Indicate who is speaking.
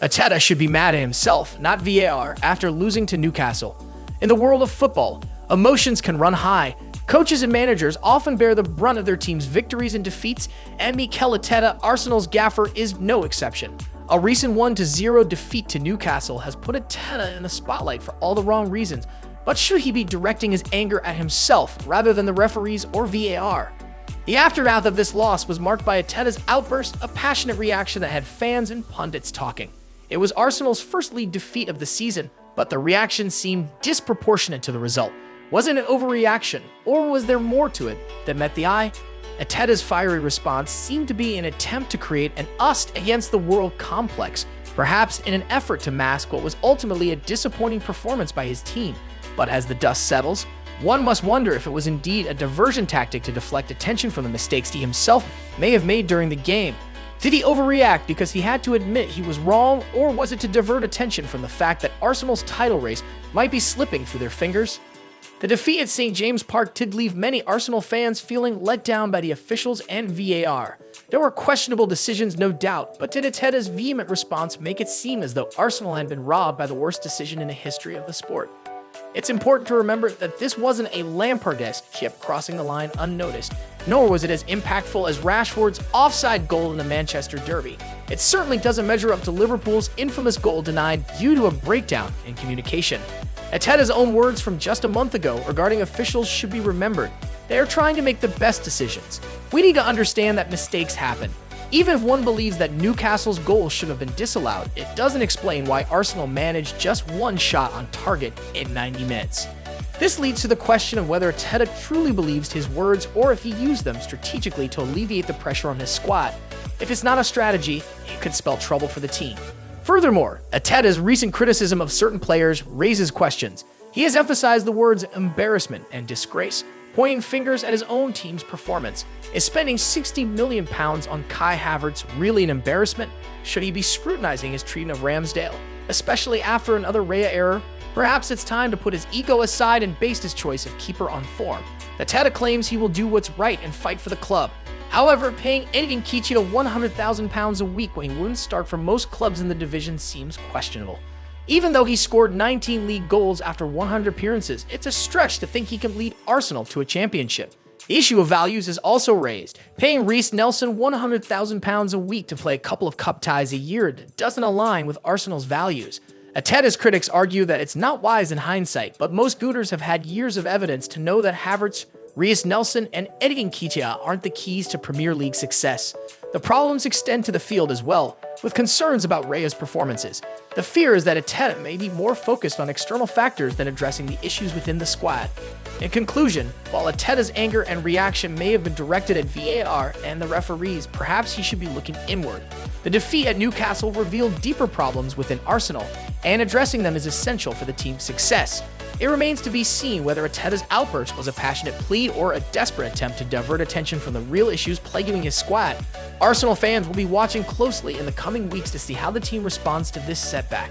Speaker 1: Arteta should be mad at himself, not VAR, after losing to Newcastle. In the world of football, emotions can run high. Coaches and managers often bear the brunt of their team's victories and defeats, and Mikel Arteta, Arsenal's gaffer, is no exception. A recent 1-0 defeat to Newcastle has put Arteta in the spotlight for all the wrong reasons, but should he be directing his anger at himself rather than the referees or VAR? The aftermath of this loss was marked by Arteta's outburst, a passionate reaction that had fans and pundits talking. It was Arsenal's first league defeat of the season, but the reaction seemed disproportionate to the result. Was it an overreaction, or was there more to it that met the eye? Arteta's fiery response seemed to be an attempt to create an us against the world complex, perhaps in an effort to mask what was ultimately a disappointing performance by his team. But as the dust settles, one must wonder if it was indeed a diversion tactic to deflect attention from the mistakes he himself may have made during the game. Did he overreact because he had to admit he was wrong, or was it to divert attention from the fact that Arsenal's title race might be slipping through their fingers? The defeat at St. James Park did leave many Arsenal fans feeling let down by the officials and VAR. There were questionable decisions, no doubt, but did Arteta's vehement response make it seem as though Arsenal had been robbed by the worst decision in the history of the sport? It's important to remember that this wasn't a Lampardesque chip crossing the line unnoticed, nor was it as impactful as Rashford's offside goal in the Manchester Derby. It certainly doesn't measure up to Liverpool's infamous goal denied due to a breakdown in communication. Arteta's own words from just a month ago regarding officials should be remembered. They are trying to make the best decisions. We need to understand that mistakes happen. Even if one believes that Newcastle's goal should have been disallowed, it doesn't explain why Arsenal managed just one shot on target in 90 minutes. This leads to the question of whether Arteta truly believes his words or if he used them strategically to alleviate the pressure on his squad. If it's not a strategy, it could spell trouble for the team. Furthermore, Arteta's recent criticism of certain players raises questions. He has emphasized the words embarrassment and disgrace, pointing fingers at his own team's performance. Is spending £60 million on Kai Havertz really an embarrassment? Should he be scrutinizing his treatment of Ramsdale, especially after another Raya error? Perhaps it's time to put his ego aside and base his choice of keeper on form. Arteta claims he will do what's right and fight for the club. However, paying Kevin Keegan £100,000 a week when he wouldn't start for most clubs in the division seems questionable. Even though he scored 19 league goals after 100 appearances, it's a stretch to think he can lead Arsenal to a championship. The issue of values is also raised. Paying Reiss Nelson £100,000 a week to play a couple of cup ties a year doesn't align with Arsenal's values. Arteta's critics argue that it's not wise in hindsight, but most Gooners have had years of evidence to know that Havertz, Reiss Nelson, and Kevin Keegan aren't the keys to Premier League success. The problems extend to the field as well, with concerns about Raya's performances. The fear is that Arteta may be more focused on external factors than addressing the issues within the squad. In conclusion, while Arteta's anger and reaction may have been directed at VAR and the referees, perhaps he should be looking inward. The defeat at Newcastle revealed deeper problems within Arsenal, and addressing them is essential for the team's success. It remains to be seen whether Arteta's outburst was a passionate plea or a desperate attempt to divert attention from the real issues plaguing his squad. Arsenal fans will be watching closely in the coming weeks to see how the team responds to this setback.